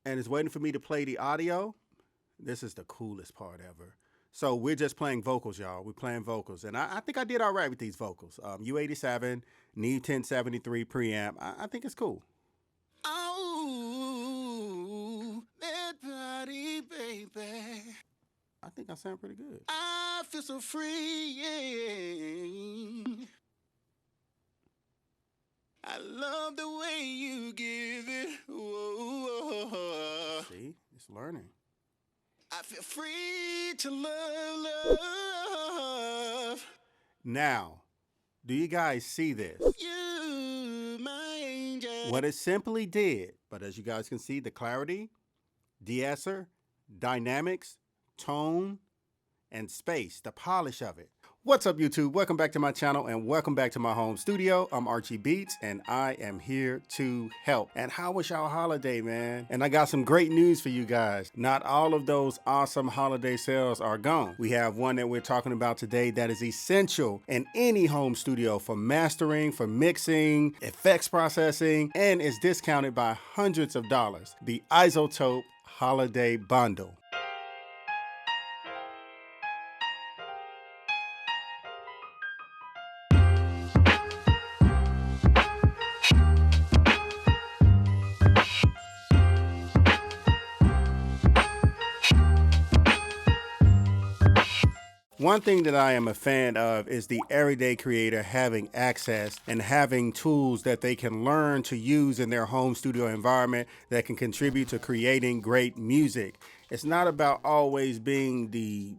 and it's waiting for me to play the audio. This is the coolest part ever. So we're just playing vocals, y'all. We're playing vocals. And I think I did all right with these vocals. U87, Neve 1073 preamp. I think it's cool. Oh, that body, baby. I think I sound pretty good. I feel so free, yeah. I love the way you give it. Whoa, whoa. See, it's learning. I feel free to love. Now, do you guys see this? You, my angel. What it simply did, but as you guys can see, the clarity, de-esser, dynamics, tone, and space, the polish of it. What's up, YouTube? Welcome back to my channel and welcome back to my home studio. I'm Archie Beats and I am here to help. And how was y'all holiday, man? And I got some great news for you guys. Not all of those awesome holiday sales are gone. We have one that we're talking about today that is essential in any home studio for mastering, for mixing, effects processing, and is discounted by hundreds of dollars. The Izotope Holiday Bundle. One thing that I am a fan of is the everyday creator having access and having tools that they can learn to use in their home studio environment that can contribute to creating great music. It's not about always being the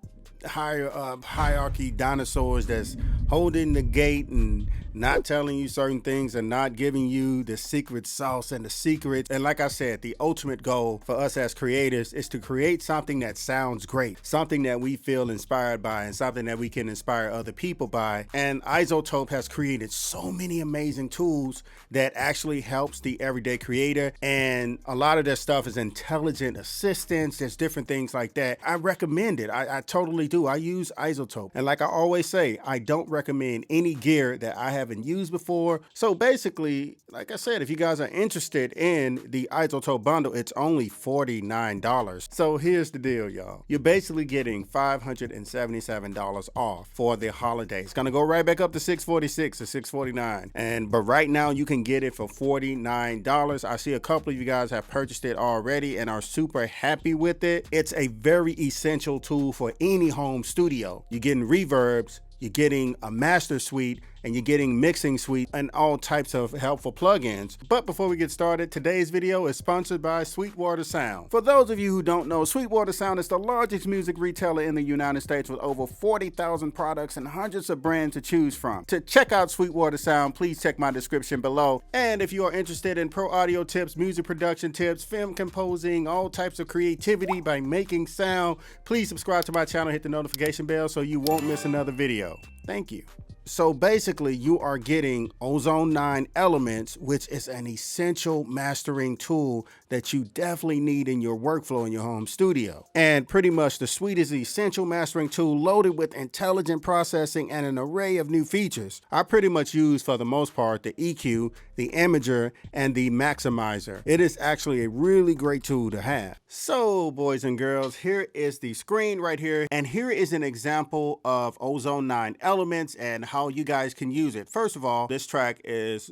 higher up hierarchy dinosaurs that's holding the gate and not telling you certain things and not giving you the secret sauce and the secret. And like I said, the ultimate goal for us as creators is to create something that sounds great, something that we feel inspired by and something that we can inspire other people by. And Izotope has created so many amazing tools that actually helps the everyday creator. And a lot of their stuff is intelligent assistance. There's different things like that. I recommend it. I totally do. I use Izotope. And like I always say, I don't recommend any gear that I haven't used before. So basically, like I said, if you guys are interested in the Izotope bundle, it's only $49. So here's the deal, y'all. You're basically getting $577 off for the holiday. It's gonna go right back up to $646 or $649. But right now you can get it for $49. I see a couple of you guys have purchased it already and are super happy with it. It's a very essential tool for any home studio. You're getting reverbs, you're getting a master suite, and you're getting mixing suite and all types of helpful plugins. But before we get started, today's video is sponsored by Sweetwater Sound. For those of you who don't know, Sweetwater Sound is the largest music retailer in the United States with over 40,000 products and hundreds of brands to choose from. To check out Sweetwater Sound, please check my description below. And if you are interested in pro audio tips, music production tips, film composing, all types of creativity by making sound, please subscribe to my channel, hit the notification bell so you won't miss another video. Thank you. So basically you are getting Ozone 9 Elements, which is an essential mastering tool that you definitely need in your workflow in your home studio. And pretty much the suite is the essential mastering tool loaded with intelligent processing and an array of new features. I pretty much use, for the most part, the EQ, the imager, and the maximizer. It is actually a really great tool to have. So boys and girls, here is the screen right here. And here is an example of Ozone 9 Elements and how you guys can use it. First of all, this track is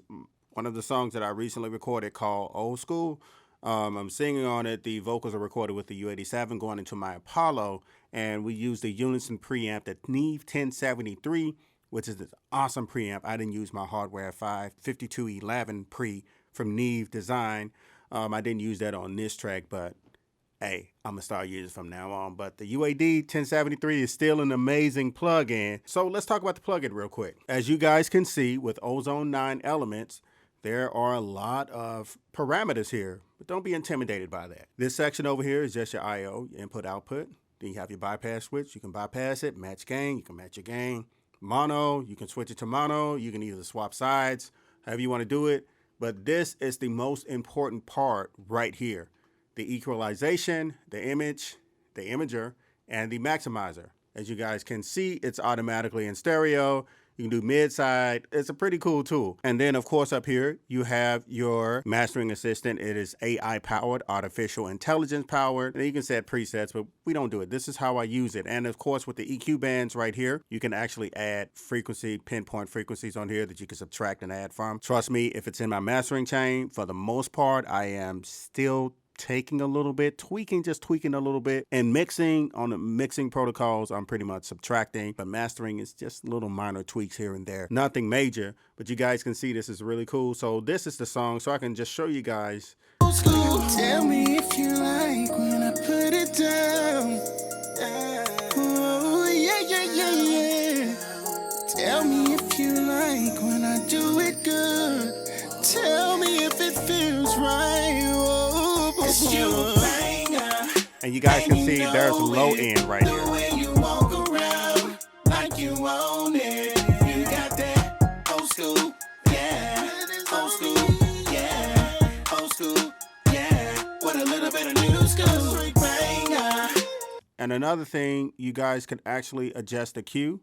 one of the songs that I recently recorded called Old School. I'm singing on it. The vocals are recorded with the U87 going into my Apollo, and we use the Unison preamp, the Neve 1073, which is an awesome preamp. I didn't use my Hardware 5 5211 pre from Neve Design. I didn't use that on this track, but hey, I'm gonna start using it from now on. But the UAD 1073 is still an amazing plugin. So let's talk about the plugin real quick. As you guys can see with Ozone 9 Elements, there are a lot of parameters here, but don't be intimidated by that. This section over here is just your I/O, your input output. Then you have your bypass switch. You can bypass it, match gain, you can match your gain. Mono, you can switch it to mono. You can either swap sides, however you want to do it. But this is the most important part right here. The equalization, the image, the imager, and the maximizer. As you guys can see, it's automatically in stereo. You can do mid-side. It's a pretty cool tool. And then, of course, up here, you have your mastering assistant. It is AI-powered, artificial intelligence-powered. And you can set presets, but we don't do it. This is how I use it. And, of course, with the EQ bands right here, you can actually add frequency, pinpoint frequencies on here that you can subtract and add from. Trust me, if it's in my mastering chain, for the most part, I am still taking a little bit, just tweaking a little bit. And mixing, on the mixing protocols, I'm pretty much subtracting, but mastering is just little minor tweaks here and there. Nothing major, but you guys can see this is really cool. So this is the song, so I can just show you guys. Tell me if you like when I put it down. Oh, yeah. Tell me if you like when I do it good. Tell me if it feels right. And you guys can see there's a low end right here. The way you walk around like you own it. You got that old school, yeah. Old school, yeah. Old school, yeah. With a little bit of new school. And another thing, you guys can actually adjust the Q.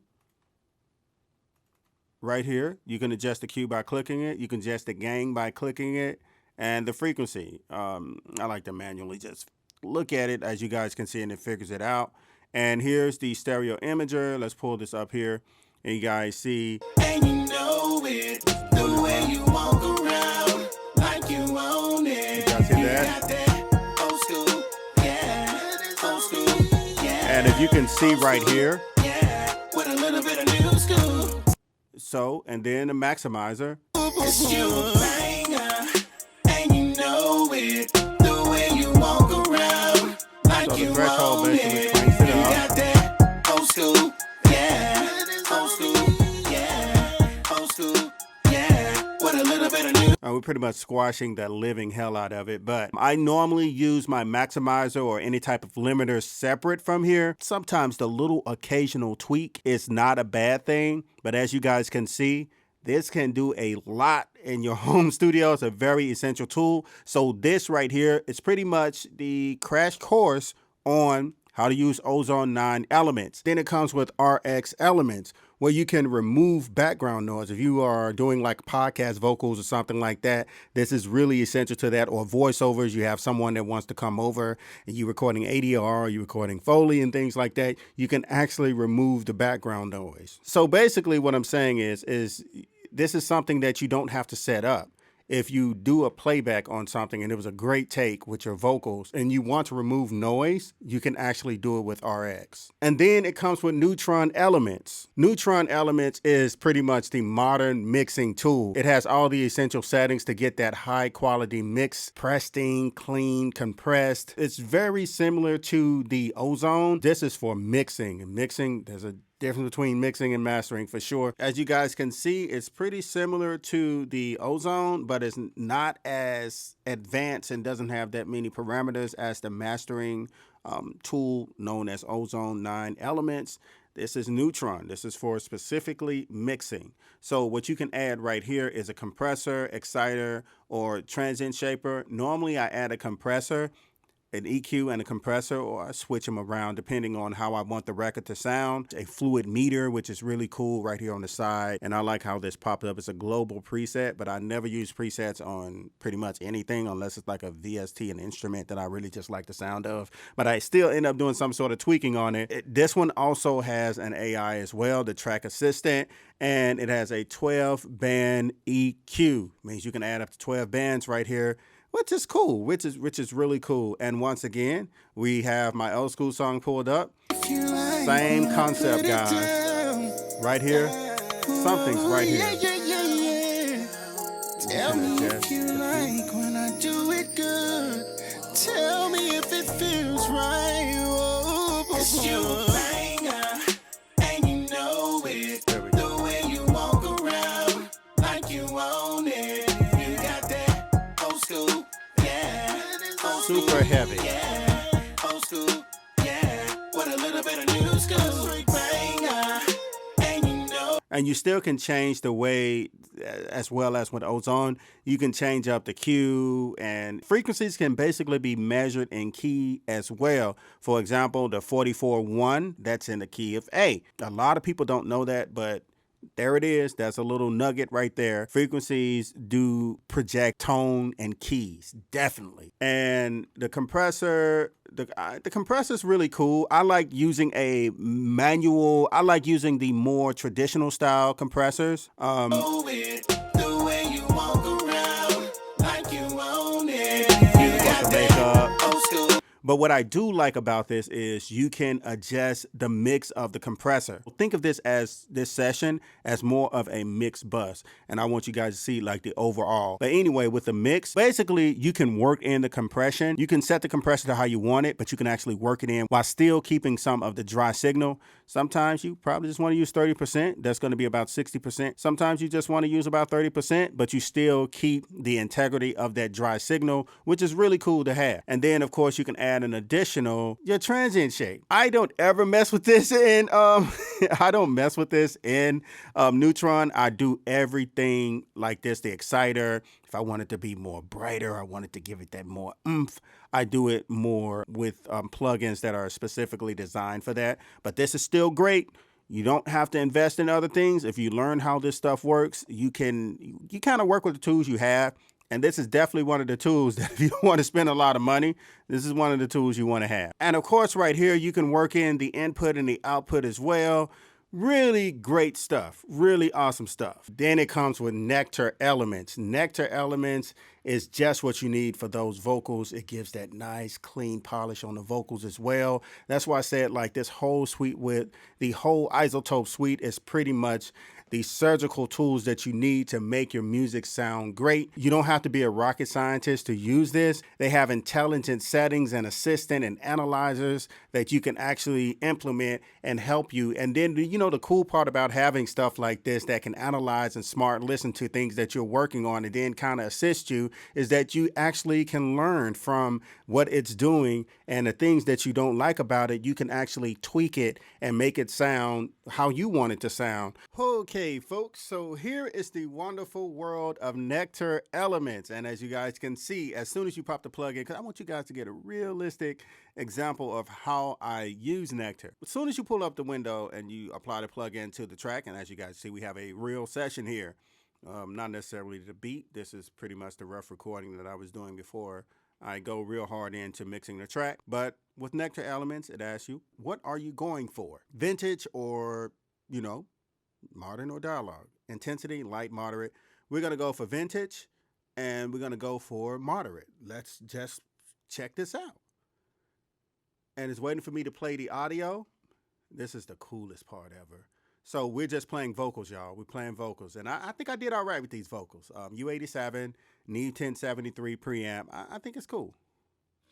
Right here, you can adjust the Q by clicking it. You can adjust the gain by clicking it. And the frequency, I like to manually just look at it, as you guys can see, and it figures it out. And here's the stereo imager. Let's pull this up here, and you guys see. And you know it, the way you walk around like you own it. You guys see that? Old school, yeah. Old school, yeah. And if you can see right here. Yeah, with a little bit of new school. So, and then the maximizer. It's you a banger, and you know it, the way you walk around like you threshold own basically it. cranks it You up. got that old school, yeah. Old school, yeah. Old school, yeah. With a little bit of new. We're pretty much squashing the living hell out of it, but I normally use my maximizer or any type of limiter separate from here. Sometimes the little occasional tweak is not a bad thing, but as you guys can see, this can do a lot in your home studio. It's a very essential tool. So this right here is pretty much the crash course on how to use Ozone 9 Elements. Then it comes with RX Elements, where you can remove background noise. If you are doing like podcast vocals or something like that, this is really essential to that. Or voiceovers, you have someone that wants to come over and you're recording ADR, or you're recording Foley and things like that, you can actually remove the background noise. So basically what I'm saying is this is something that you don't have to set up. If you do a playback on something and it was a great take with your vocals and you want to remove noise, you can actually do it with RX. And then it comes with Neutron Elements. Neutron Elements is pretty much the modern mixing tool. It has all the essential settings to get that high quality mix, pristine, clean, compressed. It's very similar to the Ozone. This is for mixing. And mixing, there's a difference between mixing and mastering for sure. As you guys can see, it's pretty similar to the Ozone, but it's not as advanced and doesn't have that many parameters as the mastering tool known as Ozone 9 Elements. This is Neutron. This is for specifically mixing. So what you can add right here is a compressor, exciter, or transient shaper. Normally I add a compressor, an EQ and a compressor, or I switch them around depending on how I want the record to sound. A fluid meter, which is really cool right here on the side. And I like how this pops up. It's a global preset, but I never use presets on pretty much anything unless it's like a VST, an instrument that I really just like the sound of. But I still end up doing some sort of tweaking on it. This one also has an AI as well, the track assistant, and it has a 12-band EQ. Means you can add up to 12 bands right here, which is cool, which is really cool. And once again, we have my old school song pulled up. Same concept, guys. Right here, something's right here. Tell me if you like when I do it good. Tell me if it feels right. It's you a banger, and you know it. The way you walk around like you own it. You got that old school, yeah. Old school, super heavy. Yeah. Old school, yeah. With a little bit of new school. Banger, and you know. And you still can change the way, as well as with Ozone, you can change up the Q, and frequencies can basically be measured in key as well. For example, the 44.1, that's in the key of A. A lot of people don't know that, but There it is. That's a little nugget right there. Frequencies do project tone and keys, definitely. And the compressor, the compressor is really cool. I like using a manual. I like using the more traditional style compressors. The way you walk around like you own it. You got the makeup. Old school. But what I do like about this is you can adjust the mix of the compressor. Think of this session as more of a mix bus. And I want you guys to see like the overall. But anyway, with the mix, basically you can work in the compression. You can set the compressor to how you want it, but you can actually work it in while still keeping some of the dry signal. Sometimes you probably just want to use 30%. That's going to be about 60%. Sometimes you just want to use about 30%, but you still keep the integrity of that dry signal, which is really cool to have. And then of course you can add an additional your transient shape. I don't ever mess with this in I don't mess with this in Neutron. I do everything like this. The exciter, if I want it to be more brighter, I want it to give it that more oomph, I do it more with plugins that are specifically designed for that. But this is still great. You don't have to invest in other things. If you learn how this stuff works, you kind of work with the tools you have. And this is definitely one of the tools that if you want to spend a lot of money, this is one of the tools you want to have. And of course, right here, you can work in the input and the output as well. Really great stuff. Really awesome stuff. Then it comes with Nectar Elements. Nectar Elements is just what you need for those vocals. It gives that nice, clean polish on the vocals as well. That's why I said like this whole suite with the whole Izotope suite is pretty much the surgical tools that you need to make your music sound great. You don't have to be a rocket scientist to use this. They have intelligent settings and assistant and analyzers that you can actually implement and help you. And then, you know, the cool part about having stuff like this that can analyze and smart listen to things that you're working on and then kind of assist you is that you actually can learn from what it's doing, and the things that you don't like about it, you can actually tweak it and make it sound how you want it to sound. Okay, folks, so here is the wonderful world of Nectar Elements. And as you guys can see, as soon as you pop the plug in, because I want you guys to get a realistic example of how I use Nectar. As soon as you pull up the window and you apply the plug-in to the track, and as you guys see, we have a real session here. Not necessarily the beat. This is pretty much the rough recording that I was doing before I go real hard into mixing the track. But with Nectar Elements, it asks you, what are you going for? Vintage or, you know, modern or dialogue? Intensity, light, moderate. We're going to go for vintage, and we're going to go for moderate. Let's just check this out. And it's waiting for me to play the audio. This is the coolest part ever. So we're just playing vocals, y'all. We're playing vocals. And I think I did all right with these vocals. U87, NE1073 preamp. I think it's cool.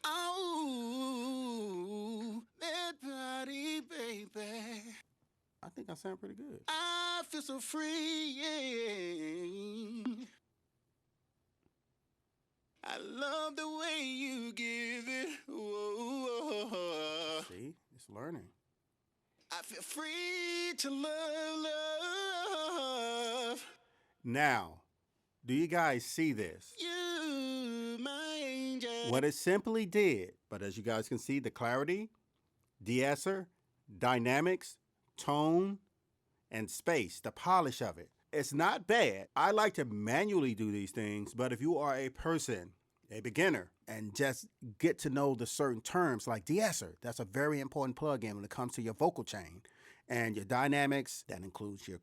Oh, that body, baby. I think I sound pretty good. I feel so free, yeah. I love the way you give it. Whoa. See, it's learning. I feel free to love. Now, do you guys see this? You, my angel. What it simply did, but as you guys can see, the clarity, de-esser, dynamics, tone, and space, the polish of it. It's not bad. I like to manually do these things, but if you are a person, a beginner, and just get to know the certain terms like de-esser, that's a very important plugin when it comes to your vocal chain. And your dynamics, that includes your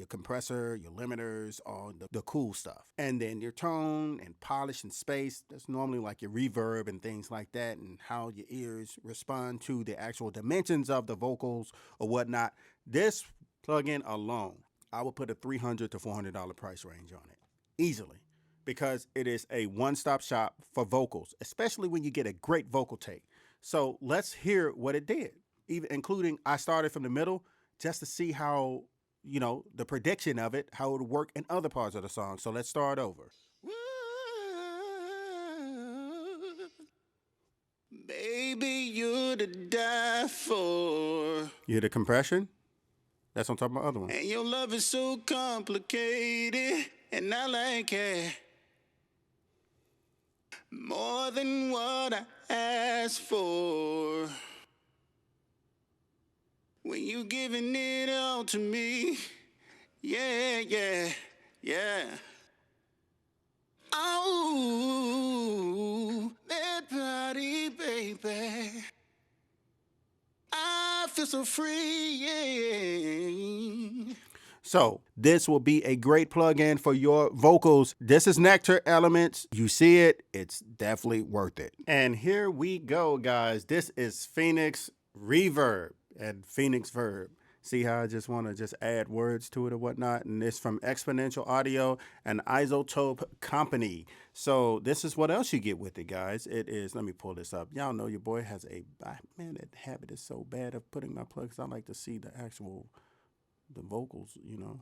compressor, your limiters, all the cool stuff. And then your tone and polish and space, that's normally like your reverb and things like that, and how your ears respond to the actual dimensions of the vocals or whatnot. This plugin alone, I would put a $300 to $400 price range on it, easily, because it is a one-stop shop for vocals, especially when you get a great vocal take. So let's hear what it did. Even including, I started from the middle just to see how, you know, the prediction of it, how it would work in other parts of the song. So let's start over. Woo, baby, you're to die for. You hear the compression? That's on top of my other one. And your love is so complicated, and I like it more than what I asked for. When you giving it all to me, Yeah, yeah, yeah. Oh, that body, baby. I feel so free, yeah. So this will be a great plug-in for your vocals. This is Nectar Elements. You see it, it's definitely worth it. And here we go, guys. This is Phoenix Reverb and PhoenixVerb. See how I just want to just add words to it or whatnot? And it's from Exponential Audio and Izotope Company. So this is what else you get with it, guys. It is, let me pull this up. Y'all know your boy has a, man, that habit is so bad of putting my plugs. I like to see the vocals, you know.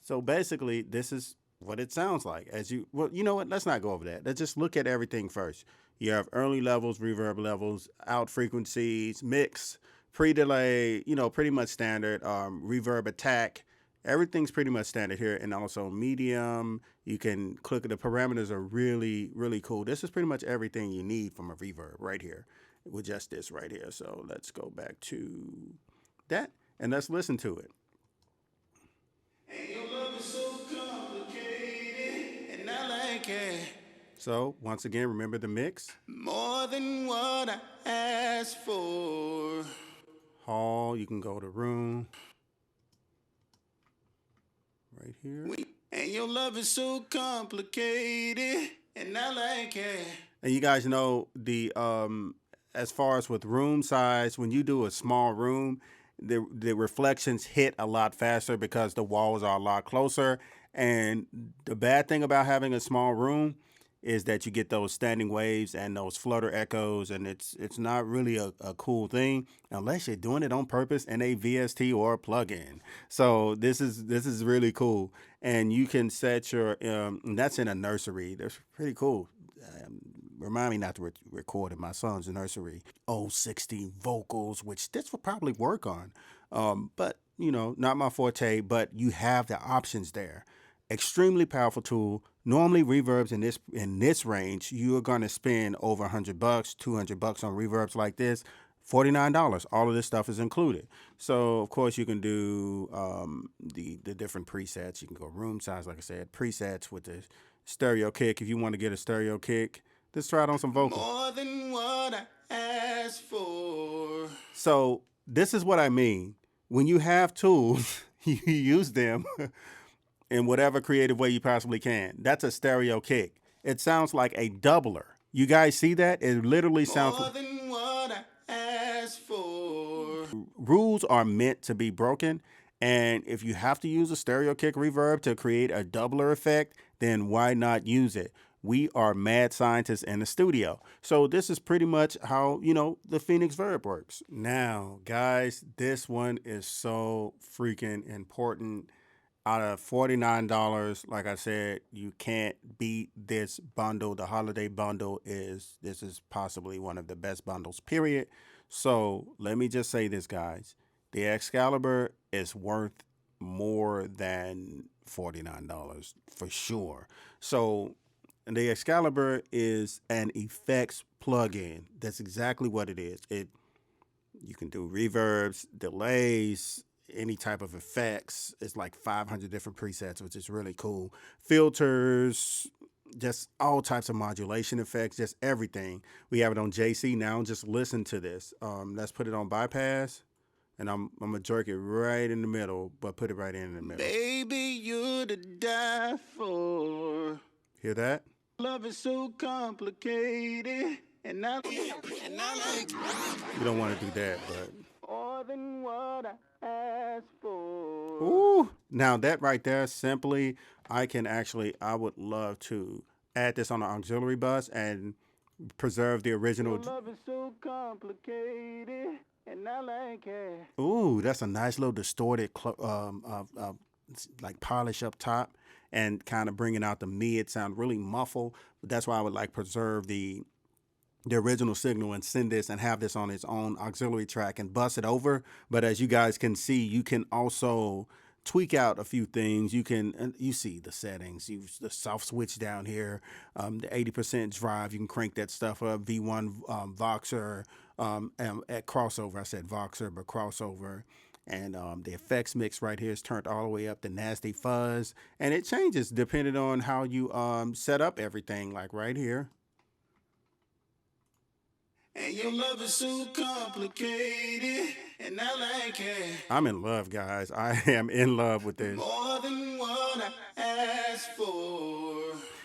So basically this is what it sounds like. Well, you know what, let's not go over that. Let's just look at everything first. You have early levels, reverb levels, out frequencies, mix, pre-delay, you know, pretty much standard, reverb attack. Everything's pretty much standard here. And also medium, you can click, the parameters are really, really cool. This is pretty much everything you need from a reverb right here with just this right here. So let's go back to that and let's listen to it. And your love is so complicated, and I like it. So once again, remember the mix. More than what I asked for. Hall, you can go to room. Right here. And your love is so complicated, and I like it. And you guys know the as far as with room size, when you do a small room, the reflections hit a lot faster because the walls are a lot closer. And the bad thing about having a small room is that you get those standing waves and those flutter echoes, and it's not really a cool thing unless you're doing it on purpose in a VST or a plugin. So this is really cool, and you can set your and that's in a nursery. That's pretty cool. Remind me not to record in my son's nursery. 060 vocals, which this will probably work on, but you know, not my forte. But you have the options there. Extremely powerful tool. Normally reverbs in this range, you are going to spend over $100, $200 on reverbs like this. $49. All of this stuff is included. So of course you can do the different presets. You can go room size, like I said, presets with the stereo kick. If you want to get a stereo kick, let's try it on some vocals. More than what I asked for. So this is what I mean. When you have tools, you use them in whatever creative way you possibly can. That's a stereo kick. It sounds like a doubler. You guys see that? It literally sounds more than what I asked for. Rules are meant to be broken. And if you have to use a stereo kick reverb to create a doubler effect, then why not use it? We are mad scientists in the studio. So this is pretty much how, you know, the PhoenixVerb works. Now, guys, this one is so freaking important. Out of $49, like I said, you can't beat this bundle. The holiday bundle this is possibly one of the best bundles, period. So let me just say this, guys. The Excalibur is worth more than $49 for sure. So the Excalibur is an effects plugin. That's exactly what it is. You can do reverbs, delays, any type of effects. It's like 500 different presets, which is really cool. Filters, just all types of modulation effects, just everything. We have it on JC now. Just listen to this. Let's put it on bypass, and I'm gonna jerk it right in the middle, but put it right in the middle. Baby, you're to die for. Hear that? Love is so complicated, and I like. You don't want to do that, but. More than what I asked for. Ooh, now that right there, simply, I would love to add this on an auxiliary bus and preserve the original. Love is so complicated, and I like it. Ooh, that's a nice little distorted, like polish up top and kind of bringing out the mid sound, really muffled. But that's why I would like preserve the original signal and send this and have this on its own auxiliary track and bus it over. But as you guys can see, you can also tweak out a few things. You see the settings, use the soft switch down here, the 80% drive, you can crank that stuff up, V1 Voxer, at crossover, I said Voxer, but crossover. And the effects mix right here is turned all the way up to nasty fuzz. And it changes depending on how you set up everything, like right here. And your love is so complicated, and I like it. I'm in love, guys. I am in love with this. More than what I asked for.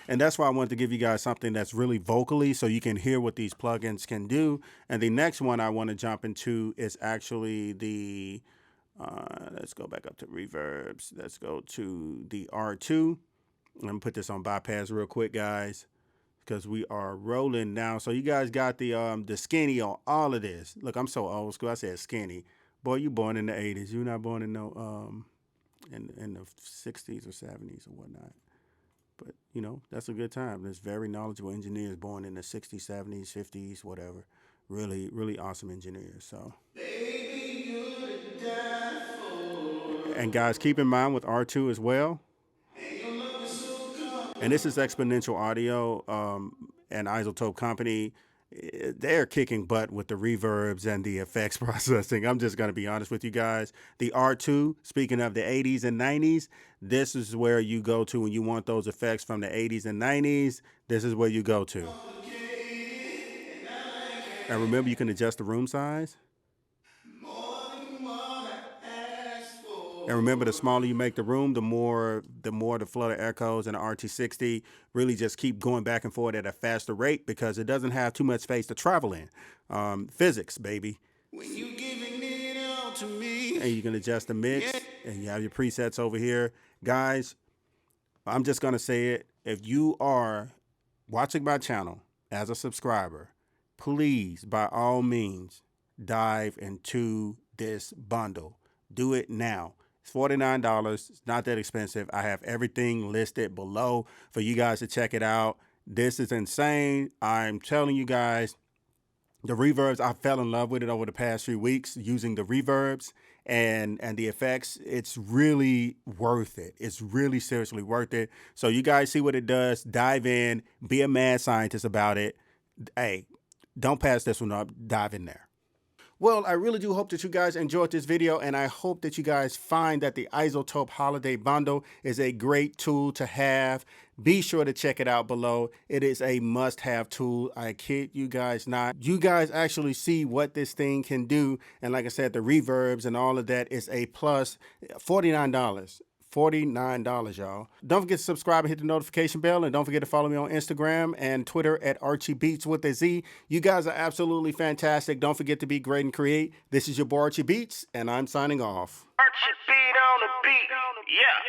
And that's why I wanted to give you guys something that's really vocally so you can hear what these plugins can do. And the next one I want to jump into is actually the, let's go back up to reverbs. Let's go to the R2. Let me put this on bypass real quick, guys, because we are rolling now. So you guys got the skinny on all of this. Look, I'm so old school. I said skinny. Boy, you born in the 80s. You're not born in no in the 60s or 70s or whatnot. But, you know, that's a good time. There's very knowledgeable engineers born in the 60s, 70s, 50s, whatever. Really, really awesome engineers. So, and guys, keep in mind with R2 as well. And this is Exponential Audio and Izotope Company. They're kicking butt with the reverbs and the effects processing. I'm just going to be honest with you guys. The R2, speaking of the 80s and 90s, this is where you go to when you want those effects from the 80s and 90s. This is where you go to. And remember, you can adjust the room size. And remember, the smaller you make the room, the more the Flutter Echoes and the RT60 really just keep going back and forth at a faster rate because it doesn't have too much space to travel in. Physics, baby. When you giving it all to me. And you can adjust the mix, and you have your presets over here. Guys, I'm just going to say it. If you are watching my channel as a subscriber, please, by all means, dive into this bundle. Do it now. It's $49. It's not that expensive. I have everything listed below for you guys to check it out. This is insane. I'm telling you guys, the reverbs, I fell in love with it over the past few weeks using the reverbs and the effects. It's really worth it. It's really seriously worth it. So you guys see what it does. Dive in. Be a mad scientist about it. Hey, don't pass this one up. Dive in there. Well, I really do hope that you guys enjoyed this video, and I hope that you guys find that the Izotope Holiday Bundle is a great tool to have. Be sure to check it out below. It is a must-have tool. I kid you guys not. You guys actually see what this thing can do, and like I said, the reverbs and all of that is a plus. $49. $49, y'all. Don't forget to subscribe and hit the notification bell. And don't forget to follow me on Instagram and Twitter at ArchieBeats with a Z. You guys are absolutely fantastic. Don't forget to be great and create. This is your boy Archie Beats, and I'm signing off. Archie beat on the beat. Yeah.